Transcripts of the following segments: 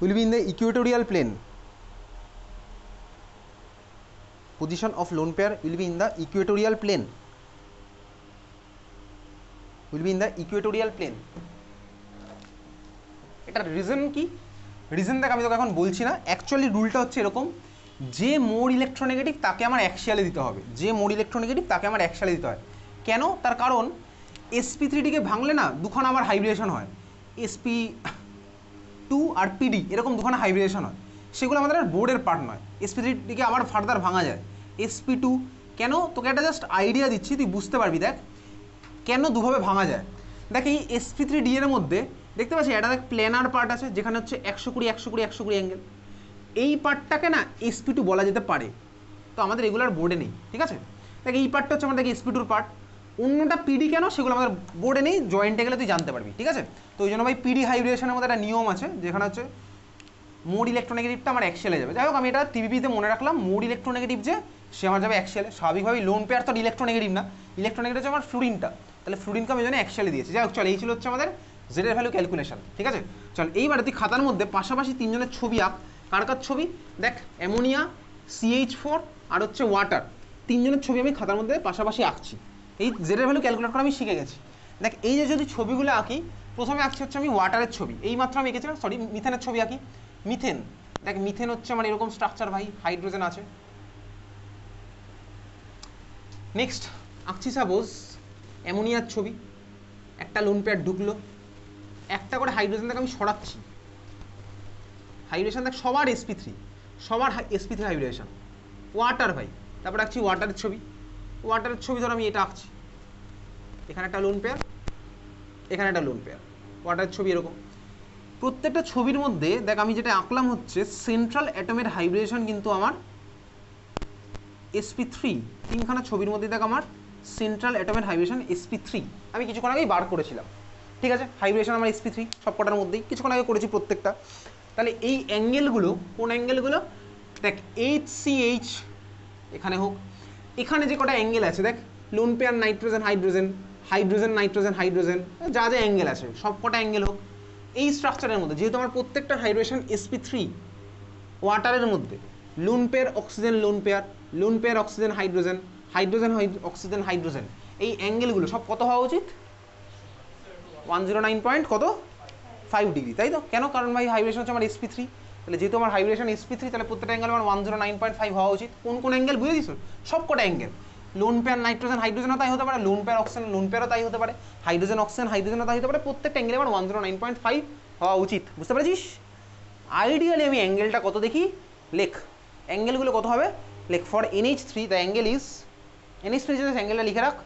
will be in the equatorial plane. Position of lone pair will be in the equatorial plane. Will be in the equatorial plane. এটার reason কি? Reason দেখ আমি তোকে এখন বলছি না, অ্যাকচুয়ালি রুলটা হচ্ছে এরকম, যে মোর ইলেকট্রোনেগেটিভ তাকে আমার অ্যাক্সিয়ালে দিতে হবে, যে মোর ইলেকট্রোনেগেটিভ তাকে আমার অ্যাক্সিয়ালে দিতে হয়। কেন? তার কারণ sp3ডিকে ভাঙলে না দুখানা আবার হাইব্রিডেশন হয়, sp2 আর pd এরকম দুখানা হাইব্রিডেশন হয়, সেগুলো আমাদের আর বোর্ডের পার্ট নয়। sp3ডিকে আবার ফার্দার ভাঙা যায়, sp2 কেন, তোকে একটা জাস্ট আইডিয়া দিচ্ছি, তুই বুঝতে পারবি। দেখ কেন দুভাবে ভাঙা যায়। দেখ এই sp3d এর মধ্যে দেখতে পাচ্ছি এটা দেখ প্ল্যানার পার্ট আছে, যেখানে হচ্ছে 120 120 120 অ্যাঙ্গেল, এই পার্টটাকে না sp2 বলা যেতে পারে, তো আমাদের রেগুলার বোর্ডে নেই, ঠিক আছে। দেখ এই পার্টটা হচ্ছে আমাদের sp2 পার্ট, অন্যটা পিডি কেন সেগুলো আমাদের বোর্ডে নেই, জয়েন্টে গেলে তুই জানতে পারবি, ঠিক আছে। তো ওই জন্য ভাই পিডি হাইব্রিডেশনের মধ্যে একটা নিয়ম আছে, যেখানে হচ্ছে মোড ইলেকট্রোনেগেটিভটা আমার অ্যাক্সিয়ালে যাবে। যাই হোক আমি এটা টিভিপিতে মনে রাখলাম, মোড ইলেকট্রোনেগেটিভ যে সে আমার যাবে অ্যাক্সিয়ালে। স্বাভাবিকভাবেই লোন পেয়ার তো ইলেকট্রোনেগেটিভ না, ইলেকট্রোনেগেটিভ হচ্ছে আমার ফ্লুরিনটা, তাহলে ফ্লুরিনকে আমি জন্য অ্যাক্সিয়ালে দিয়েছি। যাই হোক চল, এই ছিল হচ্ছে আমাদের জেড এর ভ্যালু ক্যালকুলেশন, ঠিক আছে। চল এইবারে তুই খাতার মধ্যে পাশাপাশি তিনজনের ছবি আঁক। কার কার ছবি? দেখ অ্যামোনিয়া, CH4 আর হচ্ছে ওয়াটার, তিনজনের ছবি আমি খাতার মধ্যে পাশাপাশি আঁকছি। এই জেড এর ভ্যালু ক্যালকুলেট করা আমি শিখে গেছি। দেখ এই যে যদি ছবিগুলো আঁকি, প্রথমে আঁকছি হচ্ছে আমি ওয়াটারের ছবি, এই মাত্র আমি এঁকেছিলাম, সরি মিথেনের ছবি আঁকি। মিথেন, দেখ মিথেন হচ্ছে আমার এরকম স্ট্রাকচার ভাই, হাইড্রোজেন আছে। নেক্সট আঁকছি সাপোজ অ্যামোনিয়ার ছবি, একটা লোন পেয়ার ঢুকলো, একটা করে হাইড্রোজেন দেখ আমি সরাচ্ছি, হাইব্রিডেশন দেখ সবার sp3, সবার sp3 হাইব্রিডেশন। ওয়াটার ভাই, তারপর আঁকছি ওয়াটারের ছবি, ওয়াটারের ছবি ধর আমি এটা আঁকছি, এখানে একটা লোন পেয়ার, এখানে একটা লোন পেয়ার, ওয়াটারের ছবি এরকম। প্রত্যেকটা ছবির মধ্যে দেখ আমি যেটা আঁকলাম হচ্ছে সেন্ট্রাল অ্যাটমের হাইব্রিডেশন কিন্তু আমার sp3, তিনখানা ছবির মধ্যে দেখ আমার সেন্ট্রাল অ্যাটমের হাইব্রিডেশন sp3 আমি কিছুক্ষণ আগেই বার করেছিলাম, ঠিক আছে। হাইব্রিডেশন আমার sp3 সবকটার মধ্যেই কিছুক্ষণ আগে করেছি প্রত্যেকটা। তাহলে এই অ্যাঙ্গেলগুলো কোন অ্যাঙ্গেলগুলো? দেখ HCH এখানে হোক, এখানে যে কটা অ্যাঙ্গেল আছে দেখ, lone pair nitrogen hydrogen, hydrogen nitrogen hydrogen, যা যা অ্যাঙ্গেল আছে সব কটা অ্যাঙ্গেল হোক এই স্ট্রাকচারের মধ্যে, যেহেতু আমার প্রত্যেকটা হাইড্রেশন sp3, ওয়াটারের মধ্যে lone pair oxygen lone pair, lone pair oxygen hydrogen, hydrogen oxygen hydrogen, এই অ্যাঙ্গেলগুলো সব কত হওয়া উচিত? 109 পয়েন্ট কত 5 ডিগ্রি, তাই তো। কেন? কারণ ভাই হাইব্রিডেশন হচ্ছে আমার sp3, তাহলে যেহেতু আমার হাইব্রিডেশন sp3 তাহলে প্রত্যেকটা অ্যাঙ্গেল আমার 109.5 হওয়া উচিত। কোন কোন অ্যাঙ্গেল বুঝে দিস? সব কটা অ্যাঙ্গেল, লোন পেয়ার নাইট্রোজেন হাইড্রোজেনও তাই হতে পারে, লোন পেয়ার অক্সিজেন লোন পেয়ারও তাই হতে পারে, হাইড্রোজেন অক্সিজেন হাইড্রোজেনও তাই হতে পারে, প্রত্যেকটা অ্যাঙ্গেল আমার 109.5 হওয়া উচিত, বুঝতে পেরেছিস? আইডিয়ালি আমি অ্যাঙ্গেলটা কত দেখি, লেখ অ্যাঙ্গেলগুলো কত হবে, লেখ for NH3 the angle is, NH3 যে অ্যাঙ্গেলটা লিখে রাখ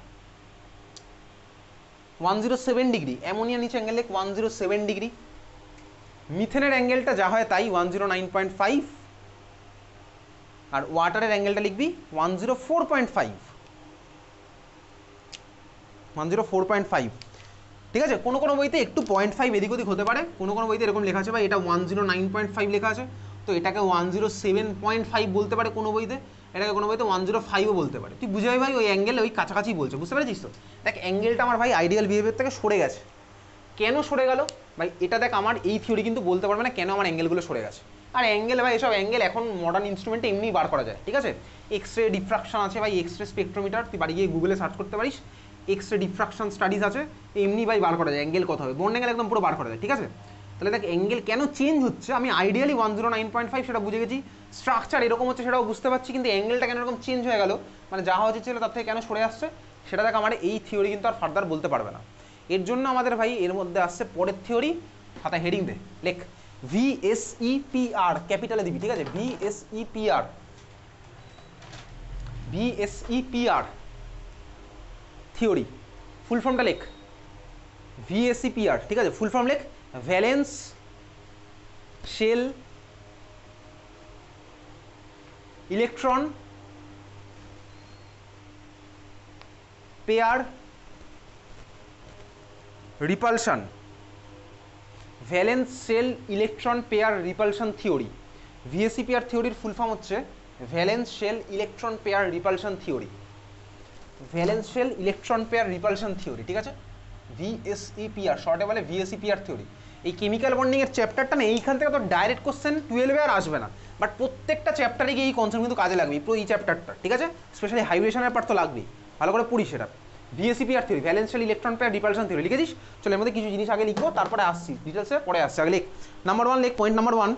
107 ডিগ্রি, অ্যামোনিয়া নিচে অ্যাঙ্গেল লেখ 107 ডিগ্রি, মিথেনের অ্যাঙ্গেলটা যা হয় তাই 109.5, আর ওয়াটারের অ্যাঙ্গেলটা লিখবি 104.5, 104.5, ঠিক আছে। কোনো কোনো বইতে একটু 0.5 এদিক ওদিক হতে পারে, কোনো কোনো বইতে এরকম লেখা আছে ভাই এটা 109.5 লেখা আছে, তো এটাকে 107.5 বলতে পারে কোনো বইতে, এটাকে কোনো বইতে 105ও বলতে পারে। তুই বুঝে ভাই ওই অ্যাঙ্গেল ওই কাছাকাছি বলছে, বুঝতে পেরেছিস তো। দেখ অ্যাঙ্গেলটা আমার ভাই আইডিয়াল বিহেভিয়ার থেকে সরে গেছে, কেন সরে গেল ভাই এটা দেখ, আমার এই থিওরি কিন্তু বলতে পারবে না কেন আমার অ্যাঙ্গেলগুলো সরে গেছে। আর অ্যাঙ্গেল ভাই এসব অ্যাঙ্গেল এখন মডার্ন ইনস্ট্রুমেন্টে এমনি বার করা যায়, ঠিক আছে। এক্সরে ডিফ্রাকশন আছে ভাই, এক্সরে স্পেকট্রোমিটার, তুই বাড়ি গিয়ে গুগলে সার্চ করতে পারিস, এক্সরে ডিফ্রাকশন স্টাডিজ আছে, এমনি ভাই বার করা যায় অ্যাঙ্গেল কত হবে, বন্ড অ্যাঙ্গেল একদম পুরো বার করা যায়, ঠিক আছে। তাহলে দেখ অ্যাঙ্গেল কেন চেঞ্জ হচ্ছে, আমি আইডিয়ালি 109.5 সেটা বুঝে গেছি, স্ট্রাকচার এরকম হচ্ছে সেটাও বুঝতে পারছি, কিন্তু অ্যাঙ্গেলটা কেন এরকম চেঞ্জ হয়ে গেল, মানে যা হওয়া ছিল তার থেকে কেন সরে আসছে, সেটা দেখ আমার এই থিওরি কিন্তু আর ফার্দার বলতে পারবে না। এর জন্য আমাদের ভাই এর মধ্যে আসছে পরের থিওরি, খাতায় হেডিং দে, লেখ VSEPR ক্যাপিটালে দিবি, ঠিক আছে। VSEPR থিওরি ফুল ফর্মটা লেখ, VSEPR, ঠিক আছে, ফুল ফর্ম লেখ, valence shell electron pair repulsion, valence shell electron pair repulsion theory. VSEPR থিওরির ফুল ফর্ম হচ্ছে valence shell electron pair repulsion theory, valence shell electron pair repulsion theory, ঠিক আছে। VSEPR শর্টে বলে VSEPR থিওরি। এই chemical bonding এর চ্যাপ্টারটা না এইখান থেকে তো ডাইরেক্ট কোশ্চেন 12 আর আসবে না, বাট প্রত্যেকটা চ্যাপ্টারে গিয়ে এই কনসেপ্ট কিন্তু কাজে লাগবে, পুরো এই চ্যাপ্টারটা, ঠিক আছে? স্পেশালি হাইব্রিডেশনের পার্ট তো লাগবেই, ভালো করে পড়ি সেটা। VSEPR theory, valence shell electron pair repulsion theory লিখেছিস? চলো এর মধ্যে কিছু জিনিস আগে লিখবো, তারপরে আসছি ডিটেলসে, পরে আসছে। আগে লিখ নাম্বার 1, লিখ point number 1,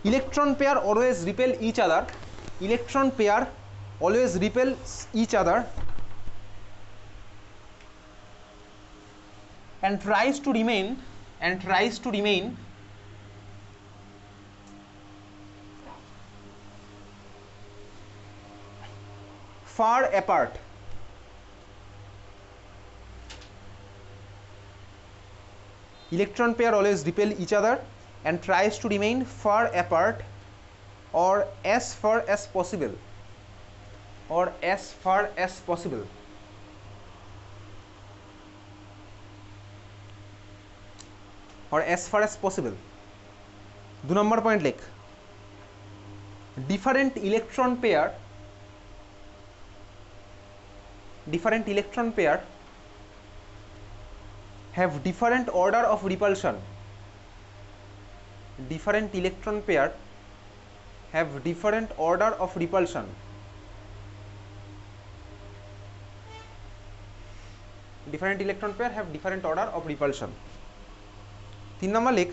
electron pair always repel each other, electron pair always repel each other and tries to remain far apart. Electron pair always repel each other and tries to remain far apart or as far as possible, or as far as possible. Or as far as possible. 2 number point লিখ, different electron pair have different order of repulsion. Different electron pair have different order of repulsion. Different electron pair have different order of repulsion. 3 number লিখ,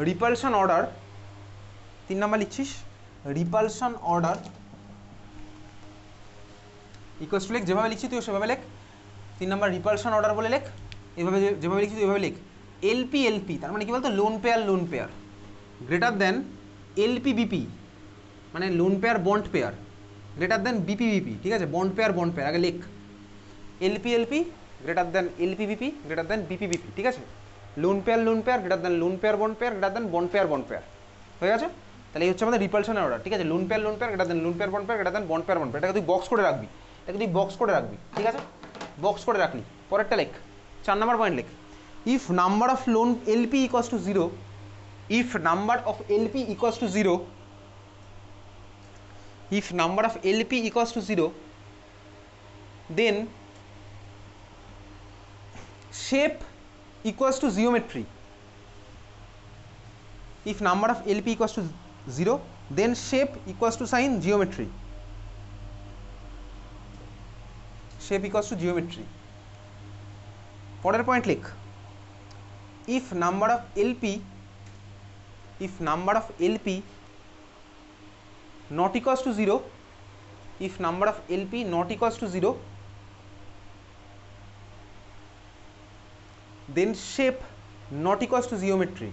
repulsion order, 3 number লিখছিস, repulsion order equals to লিখ, যেভাবে লিখছি তুই সেভাবে লিখ। 3 number repulsion order বলে লিখ, এভাবে যেভাবে লিখছি তুই এভাবে লিখ। এলপি তার মানে কি বলতো, lone pair greater than LP মানে lone pair bond pair greater than BP, ঠিক আছে? বন্ড পেয়ার আগে লিখ, LP greater than LP greater than BP, ঠিক আছে? Lone pair greater than lone pair bond pair greater than bond pair হয়ে গেছে? তাহলে এই হচ্ছে আমাদের রিপালশনের অর্ডার, ঠিক আছে? Lone pair greater than lone pair bond pair greater than bond pair এটাকে তুই বক্স করে রাখবি, ঠিক আছে? বক্স করে রাখলি। পরেরটা লেখ, 4 নম্বর পয়েন্ট লেখ, if number of loan LP equals to 0, if number of LP equals to 0, then shape equals to geometry. If number of LP equals to 0, then shape equals to sign geometry. Shape equals to geometry. পরের point লিখ, if number of LP not equals to 0, if number of LP not equals to 0, then shape not equals to geometry.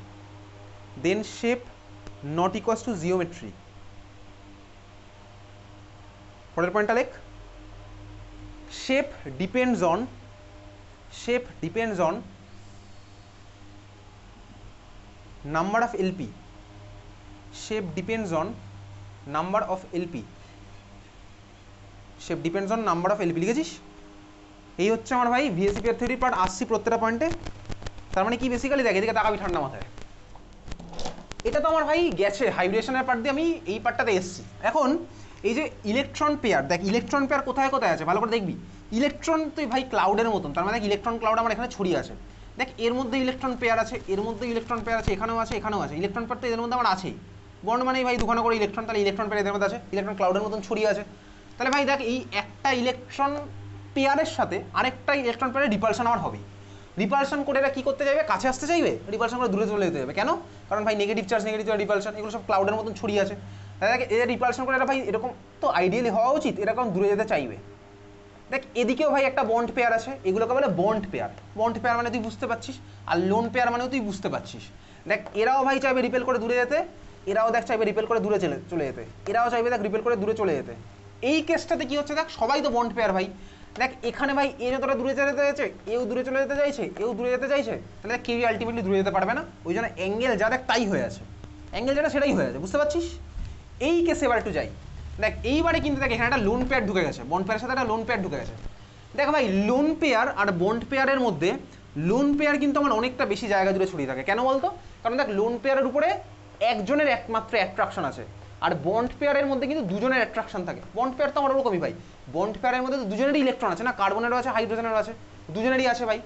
পরের পয়েন্টটা লেখ, shape depends on number of LP. Shape depends on number of LP. লিখেছিস? এই হচ্ছে আমার ভাই ভিএসিপি এর theory part, আসছি প্রত্যেকটা পয়েন্টে। তার মানে কি বেসিক্যালি দেখ, এদিকে তাকাবি ঠান্ডা মাথায়, এটা তো আমার ভাই গেছে হাইব্রিডেশনের পার্ট দিয়ে, আমি এই পার্টটাতে এসেছি। এখন এই যে ইলেকট্রন পেয়ার, দেখ ইলেকট্রন পেয়ার কোথায় আছে ভালো করে দেখবি। ইলেকট্রন তুই ভাই ক্লাউডের মতন, তার মানে দেখ ইলেকট্রন ক্লাউড আমার এখানে ছড়িয়ে আছে, দেখ এর মধ্যে ইলেকট্রন পেয়ার আছে, এখানেও আছে, ইলেকট্রন পেয়ার তো এদের মধ্যে আমার আছেই। বন্ড মানেই ভাই দুখানা করে ইলেকট্রন, তাহলে ইলেকট্রন পেয়ার এদের মধ্যে আছে, ইলেকট্রন ক্লাউডের মতন ছড়িয়ে আছে। তাহলে ভাই দেখ এই একটা ইলেকট্রন পেয়ারের সাথে আরেকটা ইলেকট্রন পেয়ারের রিপালশন আমার হবে। রিপালশন করে এরা কি করতে চাইবে, কাছে আসতে চাইবে, রিপালশন করে দূরে চলে যেতে হবে। কেন? কারণ ভাই নেগেটিভ চার্জ রিপালশন এগুলো সব ক্লাউডের মতন ছড়িয়ে আছে। তাহলে দেখ এদের রিপালশন করে এরা ভাই এরকম তো আইডিয়ালি হওয়া উচিত, এরকম দূরে যেতে চাইবে। দেখ এদিকেও ভাই একটা বন্ড পেয়ার আছে, এগুলোকে বলে বন্ড পেয়ার মানে তুই বুঝতে পারছিস, আর লোন পেয়ার মানেও তুই বুঝতে পারছিস। দেখ এরাও ভাই চাইবে রিপেল করে দূরে যেতে, এরাও দেখ চাইবে রিপেল করে দূরে চলে যেতে, এরাও চাইবে দেখ রিপেল করে দূরে চলে যেতে। এই কেসটাতে কি হচ্ছে, দেখ সবাই তো বন্ড পেয়ার ভাই। দেখ এখানে ভাই এ যতটা দূরে যেতে চাইছে, এও দূরে চলে যেতে চাইছে, এও দূরে যেতে চাইছে, তাহলে কেউই আলটিমেটলি দূরে যেতে পারবে না। ওই জন্য অ্যাঙ্গেল যা দেখ তাই হয়ে আছে, অ্যাঙ্গেল যেটা সেটাই হয়ে আছে, বুঝতে পারছিস? এই কেসে এবার একটু যাই, দেখ এইবারে কিন্তু দেখ এখানে একটা লোন পেয়ার ঢুকে গেছে, বন্ড পেয়ারের সাথে একটা লোন পেয়ার ঢুকে গেছে। দেখ ভাই লোন পেয়ার আর বন্ড পেয়ারের মধ্যে লোন পেয়ার কিন্তু আমার অনেকটা বেশি জায়গা জুড়ে ছড়িয়ে থাকে। কেন বলতো? কারণ দেখ লোন পেয়ারের উপরে একজনের একমাত্র অ্যাট্রাকশন আছে, আর বন্ড পেয়ারের মধ্যে কিন্তু দুজনের অ্যাট্রাকশন থাকে। বন্ড পেয়ার তো আমার ওরকমই ভাই, বন্ড পেয়ারের মধ্যে তো দুজনেরই ইলেকট্রন আছে না, কার্বনেরও আছে হাইড্রোজেনেরও আছে, দুজনেরই আছে ভাই।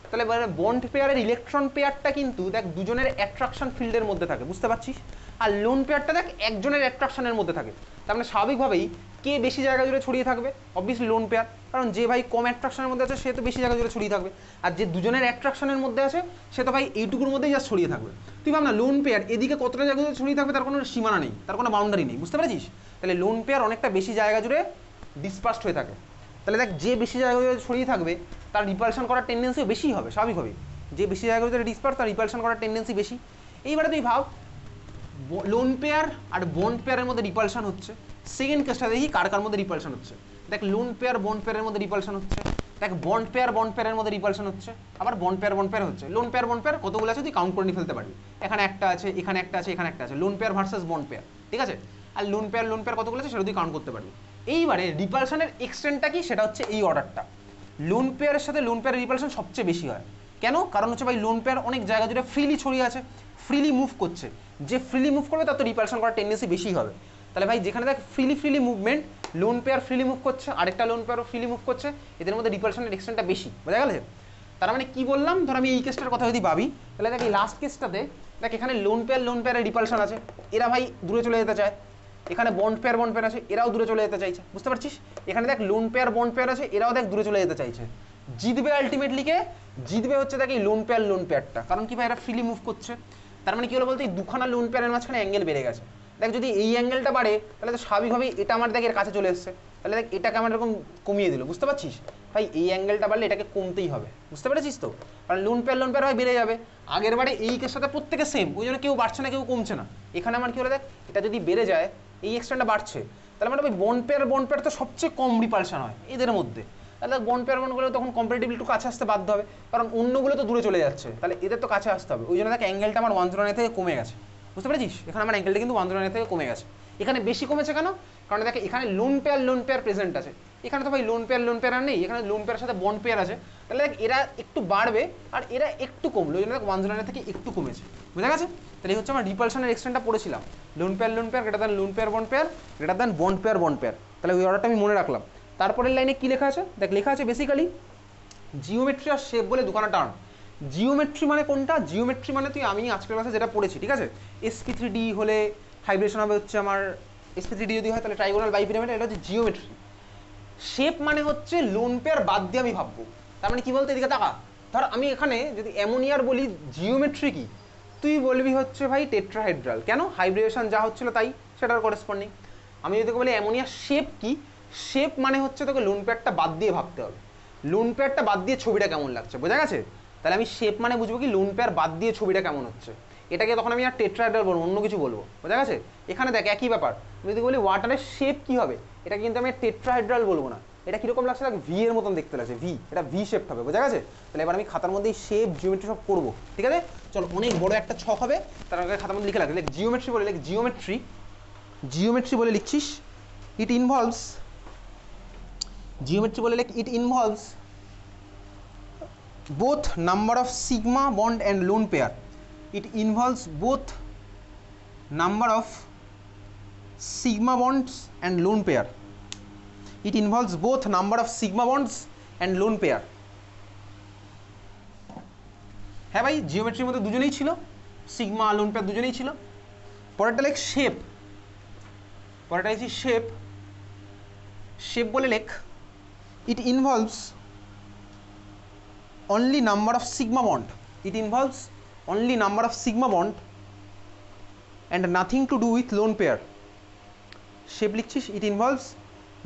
তাহলে বন্ড পেয়ারের ইলেকট্রন পেয়ারটা কিন্তু দেখ দুজনের অ্যাট্রাকশন ফিল্ডের মধ্যে থাকে, বুঝতে পারছিস? আর লোন পেয়ারটা দেখ একজনের অ্যাট্রাকশনের মধ্যে থাকে। তার মানে স্বাভাবিকভাবেই কে বেশি জায়গা জুড়ে ছড়িয়ে থাকবে? অবভিয়াসলি লোন পেয়ার, কারণ যে ভাই কম অ্যাট্রাকশনের মধ্যে আছে সে তো বেশি জায়গা জুড়ে ছড়িয়ে থাকবে, আর যে দুজনের অ্যাট্রাকশনের মধ্যে আছে সে তো ভাই এইটুকুর মধ্যেই জাস্ট ছড়িয়ে থাকবে। তুই ভাব না, লোন পেয়ার এদিকে কতটা জায়গা জুড়ে ছড়িয়ে থাকবে তার কোনো সীমানা নেই, তার কোনো বাউন্ডারি নেই, বুঝতে পেরেছিস? তাহলে লোন পেয়ার অনেকটা বেশি জায়গা জুড়ে ডিসপার্সড হয়ে থাকে। তাহলে দেখ যে বেশি জায়গা জুড়ে ছড়িয়ে থাকবে তার রিপালশন করার টেন্ডেন্সিও বেশি হবে স্বাভাবিকভাবেই। যে বেশি জায়গা জুড়ে ডিসপার্স তার রিপালশন করার টেন্ডেন্সি বেশি। এইবারে তুই ভাব লোন পেয়ার আর বন্ড পেয়ারের মধ্যে রিপালশন হচ্ছে, সেকেন্ড কেসটা দেখি কার কার মধ্যে রিপালশন হচ্ছে। দেখ লোন পেয়ার বন্ড পেয়ারের মধ্যে রিপালশন হচ্ছে, দেখ বন্ড পেয়ারের মধ্যে রিপালশন হচ্ছে, আবার বন্ড পেয়ার হচ্ছে। লোন পেয়ার কতগুলো আছে তুই কাউন্ট করে নিয়ে ফেলতে পারবি, এখানে একটা আছে, এখানে একটা আছে, এখানে একটা আছে। Lone pair versus bond pair, ঠিক আছে? আর লোন পেয়ার কতগুলো আছে সেটা তুই কাউন্ট করতে পারবি। এইবারে রিপালশনের এক্সটেন্টটা কি সেটা হচ্ছে এই অর্ডারটা। লোন পেয়ারের সাথে লোন পেয়ারের রিপালশন সবচেয়ে বেশি হয়। কেন? কারণ হচ্ছে ভাই লোন পেয়ার অনেক জায়গা জুড়ে ফ্রিলি ছড়িয়ে আছে, ফ্রিলি মুভ করছে। যে ফ্রিলি মুভ করবে তার তো রিপালশন করার টেন্ডেন্সি বেশি হবে। তাহলে ভাই যেখানে দেখ freely movement, lone pair freely move করছে, আরেকটা লোন পেয়ারও ফ্রিলি মুভ করছে, এদের মধ্যে রিপালশনের এক্সটেন্টটা বেশি, বোঝা গেল? তার মানে কি বললাম, ধর আমি এই কেসটার কথা যদি ভাবি, তাহলে দেখ এই লাস্ট কেসটাতে দেখ এখানে লোন পেয়ারের রিপালশন আছে, এরা ভাই দূরে চলে যেতে চায়। এখানে বন্ড পেয়ার আছে, এরাও দূরে চলে যেতে চাইছে, বুঝতে পারছিস? এখানে দেখ লোন পেয়ার আছে, এরাও দেখ দূরে চলে যেতে চাইছে। জিতবে আলটিমেটলি কে? জিতবে হচ্ছে দেখ এই লোন পেয়ারটা, কারণ কি ভাই এরা ফ্রিলি মুভ করছে। তার মানে কি হলো বলতে এই দুখানা লোন পেয়ারের মাঝখানে অ্যাঙ্গেল বেড়ে গেছে। দেখ যদি এই অ্যাঙ্গেলটা বাড়ে তাহলে তো স্বাভাবিকভাবেই এটা আমার দেখ এর কাছে চলে এসছে, তাহলে দেখ এটাকে আমার এরকম কমিয়ে দিল, বুঝতে পারছিস? ভাই এই অ্যাঙ্গেলটা বাড়লে এটাকে কমতেই হবে, বুঝতে পেরেছিস তো? কারণ লোন পেয়ার হয় বেড়ে যাবে। আগের বারে এই কেসটাতে প্রত্যেকে সেম, ওই জন্য কেউ বাড়ছে না কেউ কমছে না। এখানে আমার কি হলো দেখ, এটা যদি বেড়ে যায়, এই এক্সটেন্টটা বাড়ছে, তাহলে মানে ভাই বন্ড পেয়ার তো সবচেয়ে কম রিপালশন হয় এদের মধ্যে। তাহলে বন্ড পেয়ারগুলো তখন কম্পারেটিভলি একটু কাছে আসতে বাধ্য হবে, কারণ অন্যগুলো তো দূরে চলে যাচ্ছে, তাহলে এদের তো কাছে আসতে হবে। ওই জন্য দেখ অ্যাঙ্গেলটা আমার 109 থেকে কমে গেছে, বুঝতে পেরেছিস? এখানে আমার অ্যাঙ্গেলটা কিন্তু 109 থেকে কমে গেছে। এখানে বেশি কমেছে কেন? কারণ দেখ এখানে লোন পেয়ার প্রেজেন্ট আছে, এখানে তো ভাই লোন পেয়ার আর নেই, এখানে লোন পেয়ারের সাথে বন্ড পেয়ার আছে। তাহলে দেখ এরা একটু বাড়বে আর এরা একটু কমলো, ওই জন্য দেখ 109 থেকে একটু কমেছে, বুঝা গেছে? তাহলে এই হচ্ছে আমার রিপালশনের এক্সটেন্টটা পড়েছিলাম, loan pair greater than loan pair greater than bond pair. তাহলে ওই অর্ডারটা আমি মনে রাখলাম। তারপরের লাইনে কি লেখা আছে দেখ, লেখা আছে বেসিক্যালি জিওমেট্রি আর শেপ বলে দুখানা টার্ম। জিওমেট্রি মানে কোনটা? জিওমেট্রি মানে তুই আমি আজকের ক্লাসে যেটা পড়েছি, ঠিক আছে? sp3d হলে হাইব্রেশন হবে হচ্ছে আমার, sp3d যদি হয় তাহলে ট্রাইগোনাল বাইপিরামিড, এটা হচ্ছে জিওমেট্রি। শেপ মানে হচ্ছে লোন পেয়ার বাদ দিয়ে আমি ভাববো। তার মানে কি বলতে, এদিকে তাকা, ধর আমি এখানে যদি অ্যামোনিয়ার বলি জিওমেট্রি কি, তুই বলবি হচ্ছে ভাই টেট্রাহাইড্রাল। কেন? হাইব্রিডেশন যা হচ্ছিল তাই, সেটার করেসপন্ডিং। আমি যদি তোকে বলি অ্যামোনিয়ার শেপ কি, শেপ মানে হচ্ছে তোকে লোন পেয়ারটা বাদ দিয়ে ভাবতে হবে, লোন পেয়ারটা বাদ দিয়ে ছবিটা কেমন লাগছে, বোঝা গেছে? তাহলে আমি শেপ মানে বুঝবো কি লোন পেয়ার বাদ দিয়ে ছবিটা কেমন হচ্ছে, এটাকে তখন আমি আর টেট্রাহাইড্রাল বলবো, অন্য কিছু বলবো, বোঝা গেছে? এখানে দেখ একই ব্যাপার, আমি যদি বলি ওয়াটারের শেপ কি হবে, এটা কিন্তু আমি টেট্রাহাইড্রাল বলবো না, এটা কিরকম লাগছে দেখ ভি এর মতন দেখতে লাগছে, ভি, এটা ভি শেপ হবে, বোঝা গেছে? তাহলে এবার আমি খাতার মধ্যে শেপ জিওমেট্রি সব করবো, ঠিক আছে? চলো অনেক বড় একটা ছক হবে, তার আগে খাতার মধ্যে লিখে রাখবে, জিওমেট্রি বলে জিওমেট্রি বলে লিখছিস, ইট ইনভলভস, জিওমেট্রি বলে লিখ, ইট involves both number of sigma bond and lone pair. It involves both number of sigma bonds and lone pair. It involves both number of sigma bonds and lone pair. হ্যাঁ ভাই, জিওমেট্রির মধ্যে দুজনেই ছিল, sigma আর lone pair দুজনেই ছিল। পরেরটা লেখ shape, পরেরটা হচ্ছে শেপ বলে লেখ, it involves only number of sigma bond, it involves only number of sigma bond and nothing to do with lone pair. Shape লিখছিস, it involves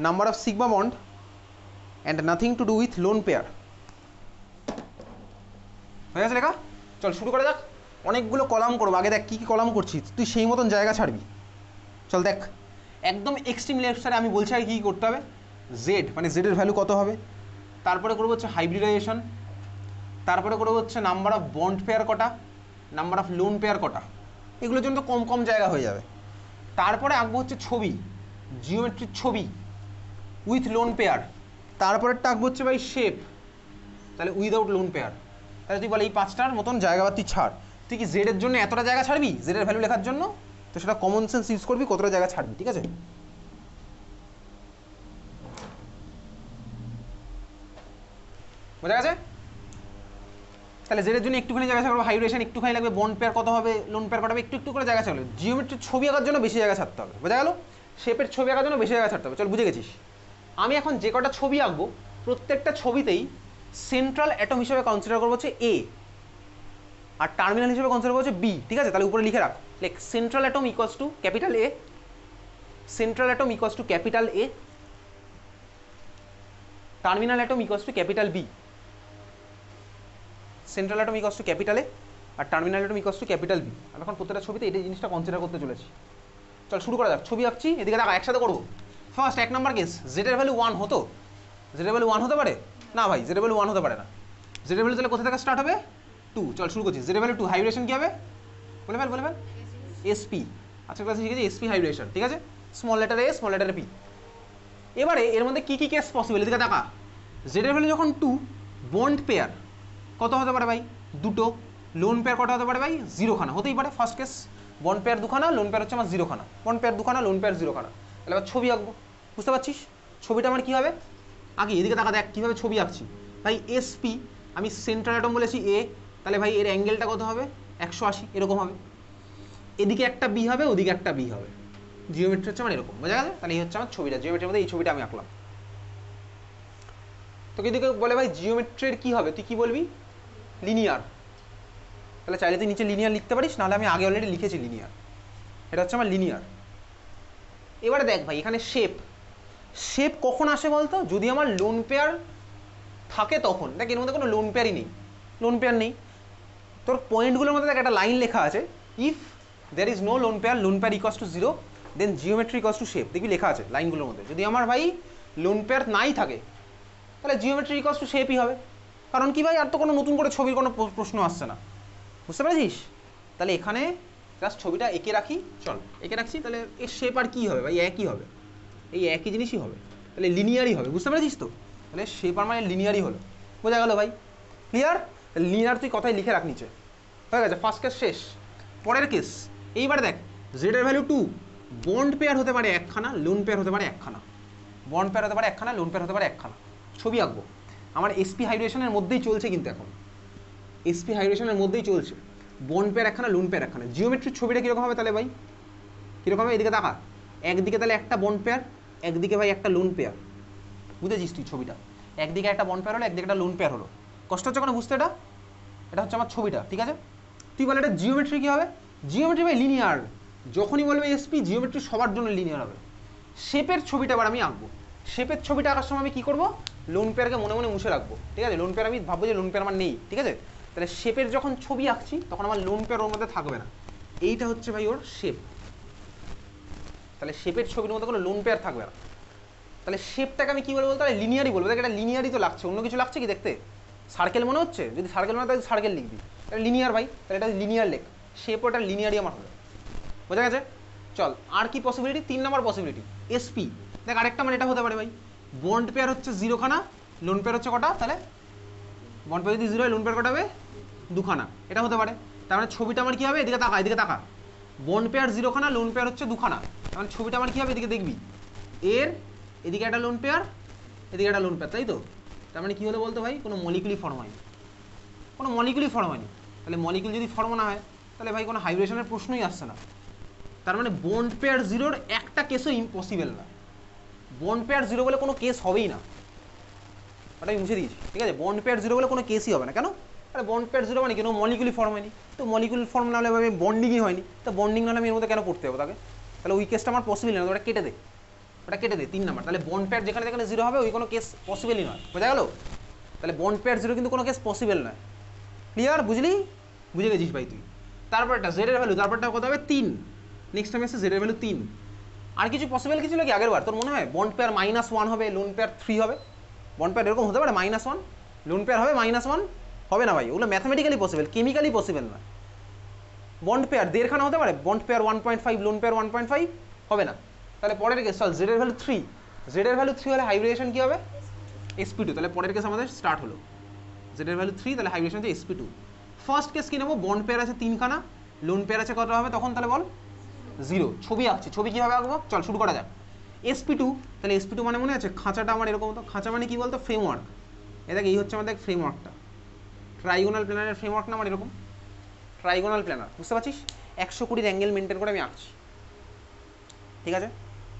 number of sigma bond and nothing to do with lone pair। হয়ে গেছে লেখা? চল শুরু করা যাক। অনেকগুলো column করবো, আগে দেখ কী কী কলাম করছিস, তুই সেই মতন জায়গা ছাড়বি। চল দেখ, একদম এক্সট্রিম লেফট সাইডে আমি বলছি আগে কী করতে হবে, জেড মানে জেডের ভ্যালু কত হবে, তারপরে করবো হচ্ছে হাইব্রিডাইজেশন, তারপরে করবো হচ্ছে নাম্বার অফ বন্ড পেয়ার কটা, নাম্বার অফ লোন পেয়ার কটা, এগুলোর জন্য তো কম কম জায়গা হয়ে যাবে। তারপরে আঁকবো হচ্ছে ছবি, জিওমেট্রির ছবি উইথ লোন পেয়ার, তারপরেরটা আঁকবো হচ্ছে ভাই শেপ, তাহলে উইদাউট লোন পেয়ার। তাহলে তুই বলে এই পাঁচটার মতন জায়গা বা তুই ছাড়। তুই কি জেডের জন্য এতটা জায়গা ছাড়বি জেডের ভ্যালু লেখার জন্য, তো সেটা কমন সেন্স ইউজ করবি, কতটা জায়গা ছাড়বি, ঠিক আছে? বোঝা গেছে? তাহলে জেডের জন্য একটুখানি জায়গা ছাড়বো, হাইব্রিডেশন একটুখানি লাগবে, বন্ড পেয়ার কত হবে, লোন পেয়ার কত হবে, একটু একটু করে জায়গা ছাড়বে। জিওমেট্রির ছবি আঁকার জন্য বেশি জায়গা ছাড়তে হবে, বোঝা গেল? শেপের ছবি আঁকার জন্য বেশি জায়গা ছাড়তে হবে। চল বুঝে গেছিস। আমি এখন যে কটা ছবি আঁকবো প্রত্যেকটা ছবিতেই সেন্ট্রাল অ্যাটম হিসেবে কনসিডার করবো হচ্ছে এ, আর টার্মিনাল হিসেবে কনসিডার করবো হচ্ছে বি। ঠিক আছে, তাহলে উপরে লিখে রাখ, like central atom equals to capital A, central atom equals to capital A, terminal atom equals to capital B. Central atom equals to capital A আর terminal atom equals to capital B. আমি এখন প্রত্যেকটা ছবিতে এই জিনিসটা consider করতে চলেছি। চল শুরু করা যাক। ছবি আঁকছি, এদিকে দেখা একসাথে করবো। ফার্স্ট 1 নাম্বার কেস, জেডের ভ্যালু 1 হতো, জেডের ভ্যালু 1 হতে পারে না ভাই, জেডের ভ্যালু 1 হতে পারে না। জেডের ভ্যালু তাহলে কোথা থেকে স্টার্ট হবে, 2। চল শুরু করছি। জেডের ভ্যালু 2, হাইব্রিডেশন কি হবে বলে ফেল, বলে ফেল। এসপি, আজকের ক্লাসে শিখেছি এসপি হাইব্রিডেশন। ঠিক আছে, স্মল লেটার এ, স্মল লেটার পি। এবারে এর মধ্যে কি কি কেস পসিবল, এদিকে দেখা। জেডের ভ্যালু যখন 2, বন্ড পেয়ার কত হতে পারে ভাই, 2টো। লোন পেয়ার কটা হতে পারে ভাই, 0 খানা হতেই পারে। ফার্স্ট কেস, বন্ড পেয়ার 2 খানা, লোন পেয়ার হচ্ছে আমার 0 খানা, বন্ড পেয়ার 2 খানা, লোন পেয়ার 0 খানা। তাহলে আবার ছবি আঁকবো, বুঝতে পারছিস? ছবিটা আমার কী হবে, আগে এদিকে তাকা দেখ কীভাবে ছবি আঁকছি ভাই। এসপি, আমি সেন্ট্রাল অ্যাটম বলেছি এ, তাহলে ভাই এর অ্যাঙ্গেলটা কত হবে, 180 এরকম হবে। এদিকে একটা বি হবে, ওদিকে একটা বি হবে। জিওমেট্রি হচ্ছে আমার এরকম, বোঝা গেছে? তাহলে এই হচ্ছে আমার ছবিটা, জিওমেট্রির মধ্যে এই ছবিটা আমি আঁকলাম। তো এদিকে বলে ভাই জিওমেট্রির কী হবে, তুই কী বলবি, লিনিয়ার। তাহলে চাইলে তুই নিচে লিনিয়ার লিখতে পারিস, নাহলে আমি আগে অলরেডি লিখেছি লিনিয়ার। এটা হচ্ছে আমার লিনিয়ার। এবারে দেখ ভাই এখানে শেপ, শেপ কখন আসে বলতো, যদি আমার লোন পেয়ার থাকে তখন। দেখ এর মধ্যে কোনো লোন পেয়ারই নেই, লোন পেয়ার নেই। তোর পয়েন্টগুলোর মধ্যে দেখ একটা লাইন লেখা আছে, if there is no lone pair equals to 0 then geometry equals to shape. দেখবি লেখা আছে লাইনগুলোর মধ্যে। যদি আমার ভাই লোন পেয়ার নাই থাকে তাহলে জিওমেট্রি ইকুয়ালস টু শেপই হবে। কারণ কি ভাই, আর তো কোনো নতুন করে ছবির কোনো প্রশ্ন আসছে না, বুঝতে পেরেছিস? তাহলে এখানে জাস্ট ছবিটা এঁকে রাখি, চল এঁকে রাখছি। তাহলে এর শেপ আর কী হবে ভাই, একই হবে, এই একই জিনিসই হবে, তাহলে লিনিয়ারই হবে, বুঝতে পেরেছিস তো? তাহলে শেপ আর মানে লিনিয়ারই হলো, বোঝা গেল ভাই? ক্লিয়ার? লিনিয়ার তুই কথাই লিখে রাখ নিচে, হয়ে গেছে। ফার্স্ট কেস শেষ। পরের কেস, এইবারে দেখ জেডের ভ্যালু 2, বন্ড পেয়ার হতে পারে একখানা, লোন পেয়ার হতে পারে একখানা, বন্ড পেয়ার হতে পারে একখানা, লোন পেয়ার হতে পারে একখানা। ছবি আঁকবো, আমার এসপি হাইড্রেশনের মধ্যেই চলছে কিন্তু এখন, এসপি হাইড্রেশনের মধ্যেই চলছে। বন্ড পেয়ার একখানা, লোন পেয়ার একখানা। জিওমেট্রির ছবিটা কীরকম হবে তাহলে ভাই, কীরকম হবে, এদিকে দেখা। একদিকে তাহলে একটা বন্ড পেয়ার, একদিকে ভাই একটা লোন পেয়ার, বুঝেছিস তুই ছবিটা? একদিকে একটা বন্ড পেয়ার হলো, একদিকে একটা লোন পেয়ার হলো। কষ্ট হচ্ছে কোনো বুঝতে? এটা হচ্ছে আমার ছবিটা, ঠিক আছে? তুই বলে এটা জিওমেট্রি কী হবে, জিওমেট্রি ভাই লিনিয়ার। যখনই বলবে এসপি, জিওমেট্রি সবার জন্য লিনিয়ার হবে। শেপের ছবিটা এবার আমি আঁকবো। শেপের ছবিটা আঁকার সময় আমি কী করবো, লোন পেয়ারকে মনে মনে মুছে রাখবো, ঠিক আছে? লোন পেয়ার আমি ভাববো যে লোন পেয়ার আমার নেই, ঠিক আছে? তাহলে শেপের যখন ছবি আঁকছি তখন আমার লোন পেয়ার ওর মধ্যে থাকবে না। এইটা হচ্ছে ভাই ওর শেপ। তাহলে শেপের ছবির মধ্যে কোনো লোন পেয়ার থাকবে না। তাহলে শেপটাকে আমি কী বলবো, তাহলে লিনিয়ারই বলবো। দেখ এটা লিনিয়ারই তো লাগছে, অন্য কিছু লাগছে কি দেখতে? সার্কেল মনে হচ্ছে, যদি সার্কেল মনে হয় তাহলে সার্কেল লিখবি, তাহলে লিনিয়ার ভাই, তাহলে এটা লিনিয়ার লেখ। শেপ ওটা লিনিয়ারই আমার হলো, বোঝা গেছে? চল আর কি পসিবিলিটি, 3 নম্বর পসিবিলিটি এসপি। দেখ আরেকটা মানে এটা হতে পারে ভাই, বন্ড পেয়ার হচ্ছে 0 খানা, লোন পেয়ার হচ্ছে কটা, তাহলে বন্ড পেয়ার যদি 0 হয় লোন পেয়ার কটা হবে, 2 খানা। এটা হতে পারে। তার মানে ছবিটা আমার কী হবে, এদিকে তাকা, এদিকে তাকা। বন্ড পেয়ার 0 খানা, লোন পেয়ার হচ্ছে 2 খানা। তার মানে ছবিটা আমার কী হবে, এদিকে দেখবি, এর এদিকে একটা লোন পেয়ার, এদিকে একটা লোন পেয়ার, তাই তো? তার মানে কী হলো বলতো ভাই, কোনো মলিকুলই ফর্ম হয়নি, কোনো মলিকুলই ফর্ম হয়নি। তাহলে মলিকুল যদি ফর্ম না হয় তাহলে ভাই কোনো হাইব্রিডেশনের প্রশ্নই আসছে না। তার মানে বন্ড পেয়ার 0-র একটা কেসও ইম্পসিবল না। বন্ড পেয়ার 0 বলে কোনো কেস হবেই না, ওটা আমি মুছে দিয়েছি, ঠিক আছে? বন্ড পেয়ার 0 বলে কোনো কেসই হবে না। কেন? আরে বন্ড পেয়ার 0 মানে কেন, মলিকুলই ফর্ম হয়নি। তো মলিকুল ফর্ম না হলে ভাবে বন্ডিংই হয়নি, তো বন্ডিং না হলে আমি এর মধ্যে কেন পড়তে হবে তাকে? তাহলে ওই কেসটা আমার পসিবল না, ওটা কেটে দে, ওটা কেটে দে 3 নাম্বার। তাহলে বন্ড পেয়ার যেখানে যেখানে 0 হবে ওই কোনো কেস পসিবলই নয়, বোঝা গেল? তাহলে বন্ড পেয়ার 0 কিন্তু কোনো কেস পসিবল নয়। ক্লিয়ার? বুঝলি? বুঝে গেছিস ভাই তুই? তারপরটা জেডের ভ্যালু, তারপরটা কত হবে, 3। নেক্সট টাইম এসে জেডের ভ্যালু 3। আর কিছু পসিবল কিছু লাগে আগের বার তোর মনে হয়? বন্ড পেয়ার -1 হবে, লোন পেয়ার 3 হবে। বন্ড পেয়ার এরকম হতে পারে -1, লোন পেয়ার হবে -1, হবে না ভাই, ওগুলো ম্যাথমেটিক্যালি পসিবল, কেমিক্যালি পসিবল না। বন্ড পেয়ার 1.5 খানা হতে পারে, বন্ড পেয়ার 1.5, লোন পেয়ার 1.5, হবে না। তাহলে পরের কেস চল, জেডের ভ্যালু 3, জেডের ভ্যালু 3 হলে হাইব্রিডেশন কী হবে, sp2। তাহলে পরের কেস আমাদের স্টার্ট হলো, জেডের ভ্যালু 3, তাহলে হাইব্রিডেশন হচ্ছে sp2। ফার্স্ট কেস কী নেবো, বন্ড পেয়ার আছে 3 খানা, লোন পেয়ার আছে কত হবে তখন, তাহলে বল 0। ছবি আঁকছি, ছবি কীভাবে আঁকবো, চল শুরু করা যাক। sp2, তাহলে sp2 মানে মনে আছে খাঁচাটা আমার এরকম হতো, খাঁচা মানে কি বলতো, ফ্রেমওয়ার্ক। এ দেখ এই হচ্ছে আমাদের ফ্রেমওয়ার্কটা, ট্রাইগোনাল প্ল্যানারের ফ্রেমওয়ার্ক না আমার এরকম ট্রাইগোনাল প্ল্যানার, বুঝতে পারছিস? 120 অ্যাঙ্গেল মেনটেন করে আমি আঁকছি, ঠিক আছে?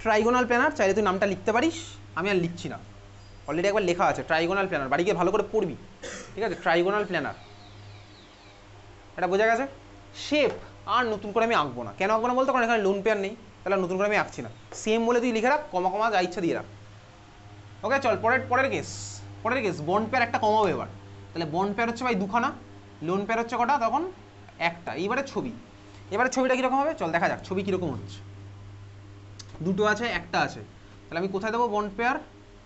ট্রাইগোনাল প্ল্যানার, চাইলে তুই নামটা লিখতে পারিস, আমি আর লিখছি না, অলরেডি একবার লেখা আছে ট্রাইগোনাল প্ল্যানার, বাড়ি গিয়ে ভালো করে পড়বি, ঠিক আছে? ট্রাইগোনাল প্ল্যানার, এটা বোঝা গেছে? শেপ আর নতুন করে আমি আঁকবো না, কেন আঁকবো না বলতো? কারণ এখানে লোন পেয়ার নেই, তাহলে নতুন করে আমি আঁকছি না, সেম বলে তুই লিখে রাখ, কমা কমা যা ইচ্ছা দিয়ে রাখ। ওকে চল পরের কেস বন্ড পেয়ার একটা কমাবো এবার, তাহলে বন্ড পেয়ার হচ্ছে ভাই দুখানা, লোন পেয়ার হচ্ছে কটা তখন? একটা। এইবারে ছবিটা কীরকম হবে চল দেখা যাক, ছবি কীরকম হচ্ছে। দুটো আছে, একটা আছে, তাহলে আমি কোথায় দেবো বন্ড পেয়ার?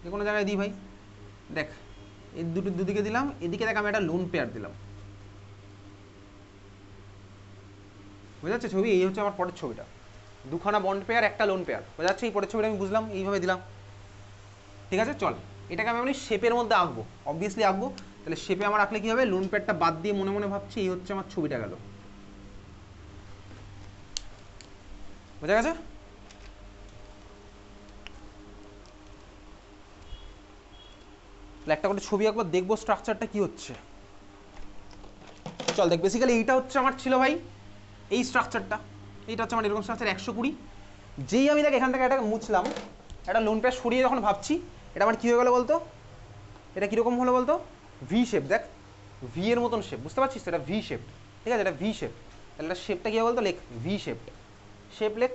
যে কোনো জায়গায় দিই ভাই, দেখ এর দুদিকে দিলাম, এদিকে দেখ আমি একটা লোন পেয়ার দিলাম, বোঝা যাচ্ছে ছবি? এই হচ্ছে আমার পরের ছবিটা, দুখানা বন্ড পেয়ার একটা লোন পেয়ার, বোঝা যাচ্ছে? এই পরের ছবিটা আমি বুঝলাম, এইভাবে দিলাম, ঠিক আছে? চল এটাকে আমি শেপের মধ্যে আঁকবো, অবভিয়াসলি আঁকবো, তাহলে শেপে আমার আঁকলে কী হবে? লোন পেয়ারটা বাদ দিয়ে মনে মনে ভাবছি এই হচ্ছে আমার ছবিটা গেল, বোঝা গেছে? একটা করে ছবি একবার দেখবো স্ট্রাকচারটা কি হচ্ছে। চল দেখ, বেসিক্যালি এইটা হচ্ছে আমার ছিল ভাই এই স্ট্রাকচারটা, এইটা হচ্ছে আমার এরকম স্ট্রাকচার 120। যেই আমি দেখ এখান থেকে একটা মুছলাম, একটা লোন পেয়ার সরিয়ে যখন ভাবছি, এটা আমার কী হয়ে গেলো বলতো? এটা কীরকম হলো বলতো? ভি শেপ, দেখ ভি এর মতন শেপ, বুঝতে পারছিস? এটা ভি শেপ, ঠিক আছে? এটা ভি শেপ, তাহলে এটা শেপটা কী হবে বলতো? লেখ ভি শেপ, শেপ লেখ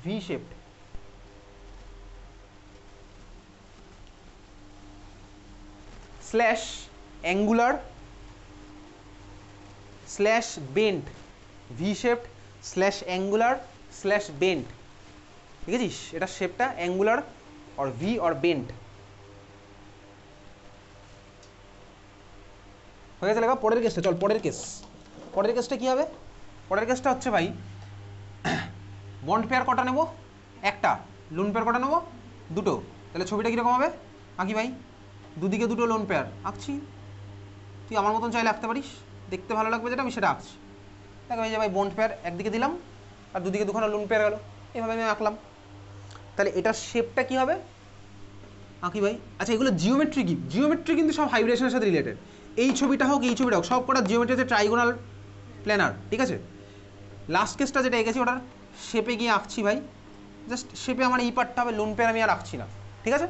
V shape, slash angular slash bent, V shaped slash angular slash bent, ঠিক আছে? এটা শেপটা angular or V or bent হয়ে গেছে লেখা। পরের কেসটা চল, পরের কেসটা কী হবে? পরের কেসটা হচ্ছে ভাই বন্ড পেয়ার কটা নেবো? একটা। লোন পেয়ার কটা নেবো? দুটো। তাহলে ছবিটা কীরকম হবে? আঁকি ভাই, দুদিকে দুটো লোন পেয়ার আঁকছি, তুই আমার মতন চাইলে আঁকতে পারিস, দেখতে ভালো লাগবে যেটা আমি সেটা আঁকছি। দেখ ভাই যে ভাই বন্ড পেয়ার একদিকে দিলাম আর দুদিকে দুখানা লোন পেয়ার গেল, এইভাবে আমি আঁকলাম। তাহলে এটার শেপটা কী হবে? আঁকি ভাই। আচ্ছা এগুলো জিওমেট্রি কিন্তু সব হাইব্রিডেশনের সাথে রিলেটেড, এই ছবিটা হোক এই ছবিটা হোক সব কটা জিওমেট্রি আছে, ট্রাইগোনাল প্ল্যানার, ঠিক আছে? লাস্ট কেসটা যেটা এঁকেছি ওটার শেপে গিয়ে আঁকছি ভাই, জাস্ট শেপে আমার এই পার্টটা হবে, লোন পেয়ার আমি আর আঁকছি না, ঠিক আছে?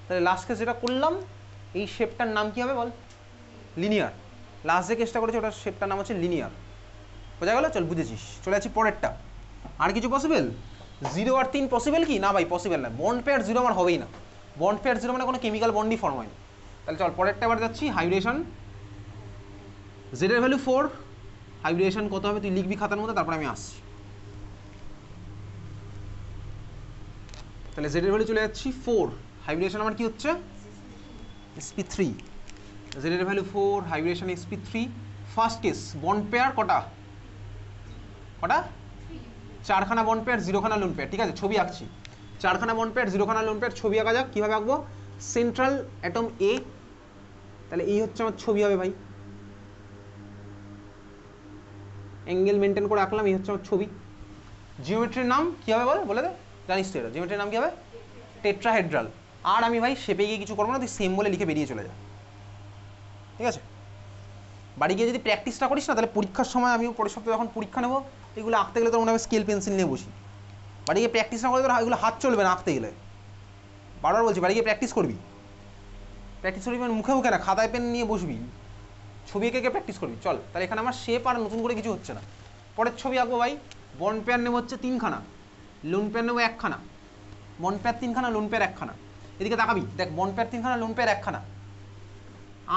তাহলে লাস্ট কেস যেটা করলাম এই শেপটার নাম কী হবে বল? লিনিয়ার। লাস্ট যে কেসটা করেছি ওটার শেপটার নাম হচ্ছে লিনিয়ার, বোঝা গেল? চল বুঝেছিস, চলে যাচ্ছি পরেরটা। আর কিছু পসিবল? 0 আর 3 পসিবল কি না ভাই? পসিবল না, বন্ড পেয়ার 0 আমার হবেই না, বন্ড পেয়ার 0 মানে কোনো কেমিক্যাল বন্ডই ফর্ম হয়নি। তাহলে চল পরেরটা এবার যাচ্ছি, হাইব্রিডেশন। জেড এর ভ্যালু 4, হাইব্রিডেশন কত হবে তুই লিখবি খাতার মধ্যে, তারপর আমি আসছি। তাহলে জেড এর ভ্যালু চলে যাচ্ছি 4, হাইব্রিডেশন আমার কি হচ্ছে? sp3। জেড এর value 4, হাইব্রিডেশন sp3। First case bond pair কটা? 4খানা বন্ড পেয়ার 0খানা লোন পেয়ার, ঠিক আছে? ছবি আঁকছি, 4খানা বন্ড পেয়ার 0খানা লোন পেয়ার, ছবি আঁকা যাক। কীভাবে আঁকবো? সেন্ট্রাল অ্যাটম এ, তাহলে এই হচ্ছে আমার ছবি হবে ভাই, অ্যাঙ্গেল মেনটেন করে আঁকলাম, এই হচ্ছে আমার ছবি। জিওমেট্রির নাম কী হবে বলে দে, জানিস তো এটা জিওমেট্রির নাম কী হবে? টেট্রাহেড্রাল। আর আমি ভাই শেপে গিয়ে কিছু করবো না, তুই সেম বলে লিখে বেরিয়ে চলে যা, ঠিক আছে? বাড়ি গিয়ে যদি প্র্যাকটিসটা করিস না, তাহলে পরীক্ষার সময় আমিও পরের সপ্তাহে যখন পরীক্ষা নেবো এগুলো আঁকতে গেলে তো মনে হবে স্কেল পেন্সিল নিয়ে বসি। বাড়ি গিয়ে প্র্যাকটিস না করলে তোর এগুলো হাত চলবে না আঁকতে গেলে, বারবার বলছি বাড়ি গিয়ে প্র্যাকটিস করবি মানে মুখে মুখে না, খাতায় পেন নিয়ে বসবি, ছবি এঁকে প্র্যাকটিস করবি। চল তাহলে এখানে আমার শেপ আর নতুন করে কিছু হচ্ছে না। পরের ছবি আঁকবো ভাই, বন্ড পেয়ার নেবো হচ্ছে 3খানা, লোন পেয়ার নেবো 1খানা, বন্ড পেয়ার 3খানা, লোন পেয়ার 1খানা। এদিকে তাকাবি, দেখ বন্ড পেয়ার 3খানা, লোন পেয়ার 1খানা।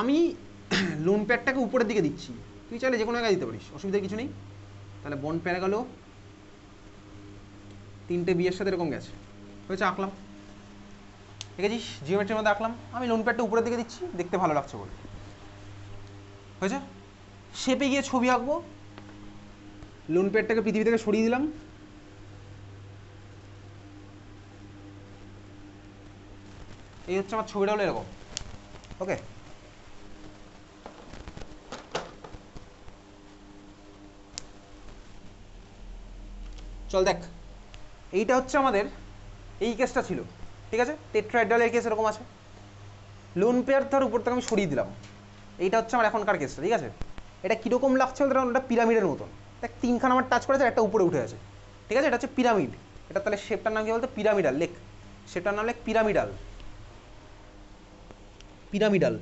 আমি লোন পেয়ারটাকে উপরের দিকে দিচ্ছি, তুই চাইলে যে কোনো জায়গায় দিতে পারিস, অসুবিধার কিছু নেই। তাহলে বন্ড পেয়ার গেল 3টে বিয়ের সাথে এরকম গেছে, হয়েছে? আঁকলাম, দেখেছিস জিওমেট্রির মধ্যে আঁকলাম। আমি লোন পেয়ারটা উপরের দিকে দিচ্ছি, দেখতে ভালো লাগছে বলে, হয়েছে? শেপে গিয়ে ছবি আঁকবো, লোন পেয়ারটাকে পৃথিবী থেকে সরিয়ে দিলাম, এই হচ্ছে আমার ছবিটা হলো এরকম, ওকে? চল দেখ, এইটা হচ্ছে আমাদের এই কেসটা ছিল, ঠিক আছে? টেট্রাহেড্রালের কেস এরকম আছে, লোন পেয়ার তার উপর থেকে আমি সরিয়ে দিলাম, এইটা হচ্ছে আমার এখনকার কেসটা, ঠিক আছে? এটা কীরকম লাগছে বলতে ওটা পিরামিডের মতন, দেখ তিনখানা আমার টাচ করেছে, একটা উপরে উঠে আছে, ঠিক আছে? এটা হচ্ছে পিরামিড। এটা তাহলে শেপটার নাম কি বলতো? পিরামিডাল। লেখ শেপটার নাম লেখ পিরামিডাল। পিরামিডাল।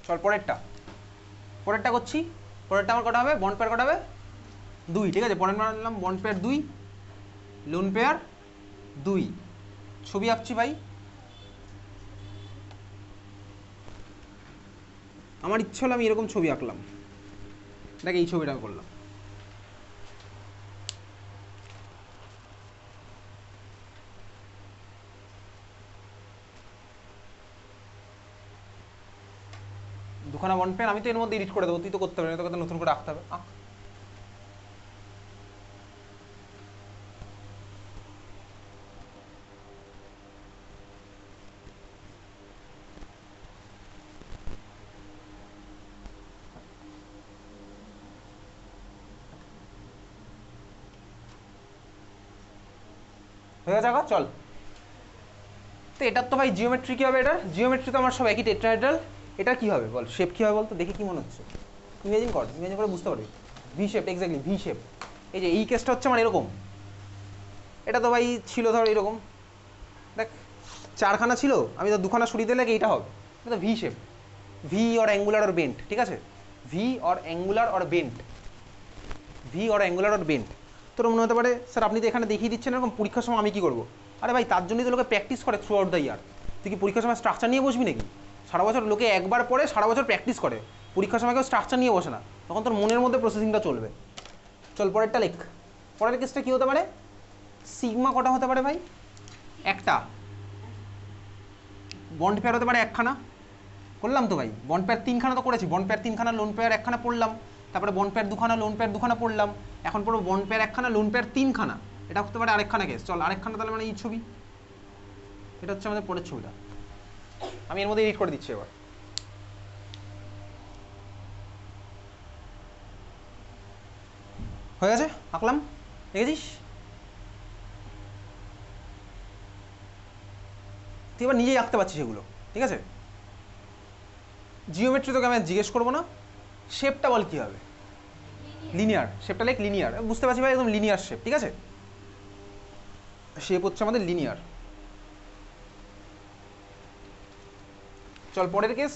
চল পরেরটা করছি। পরেরটা আমার কটা হবে? বন্ড পেয়ার কটা হবে? 2, ঠিক আছে? পরের মানলাম বন্ড পেয়ার 2, লোন পেয়ার 2। ছবি আঁকছি ভাই। আমার ইচ্ছে হলো আমি এরকম ছবি আঁকলাম, দেখ এই ছবিটা আমি করলাম। দুখানা বন্ড পেয়ার আমি তো এর মধ্যে এডিট করে দেবো, তুই তো করতে পারবি না, তোকে তো নতুন করে আঁকতে হবে। আঁক। হয়ে গেছে আঁকা? চল। তো এটার তো ভাই জিওমেট্রি কী হবে? এটার জিওমেট্রি তো আমার সব একই, টেট্রাহেড্রাল। এটা কী হবে বল? শেপ কী হবে বল তো দেখি, কী মনে হচ্ছে? ইমেজিন কর, ইমেজিন করে বুঝতে পারবি। V shape, exactly V shape. এই যে এই কেসটা হচ্ছে আমার এরকম, এটা তো ভাই ছিল ধর এরকম, দেখ চারখানা ছিল, আমি তো দুখানা সরিয়ে দিলে এইটা হবে। এটা তো V shape, V or angular or bent, ঠিক আছে? V or angular or bent, V or angular or bent. তোর মনে হতে পারে স্যার আপনি তো এখানে দেখিয়ে দিচ্ছেন এরকম, পরীক্ষার সময় আমি কী করবো? আরে ভাই তার জন্যই তো লোকে প্র্যাকটিস করে থ্রু আউট দ্য ইয়ার। তুই কি পরীক্ষার সময় স্ট্রাকচার নিয়ে বসবি নাকি? সারা বছর লোকে একবার পড়ে সারা বছর প্র্যাকটিস করে, পরীক্ষার সময় কেউ স্ট্রাকচার নিয়ে বসে না, তখন তোর মনের মধ্যে প্রসেসিংটা চলবে। চল পরেরটা লেখ। পরের কেসটা কী হতে পারে? সিগমা কটা হতে পারে ভাই? একটা। বন্ড পেয়ার হতে পারে একখানা, করলাম তো ভাই। বন্ড পেয়ার তিনখানা তো করেছি, বন্ড পেয়ার তিনখানা, লোন পেয়ার একখানা পড়লাম, তারপরে বন্ড পেয়ার দুখানা, লোন পেয়ার দুখানা পড়লাম। এখন পড়বো বন্ড পেয়ার একখানা, লোন পেয়ার তিনখানা। এটা হতে পারে আরেকখানা কেস। চল আরেকখানা তাহলে মানে এই ছবি, এটা হচ্ছে আমাদের পরের ছবিটা, আমি এর মধ্যে এডিট করে দিচ্ছি এবার। হয়ে গেছে, আঁকলাম, দেখেছিস? তুই এবার নিজেই আঁকতে পারছিস এগুলো, ঠিক আছে? জিওমেট্রি তোকে আমি জিজ্ঞেস করবো না। শেপটা বল কী হবে? লিনিয়ার। শেপটা লেখ লিনিয়ার, বুঝতে পারছি ভাই, একদম লিনিয়ার শেপ, ঠিক আছে? শেপ হচ্ছে আমাদের লিনিয়ার। চল পরের কেস।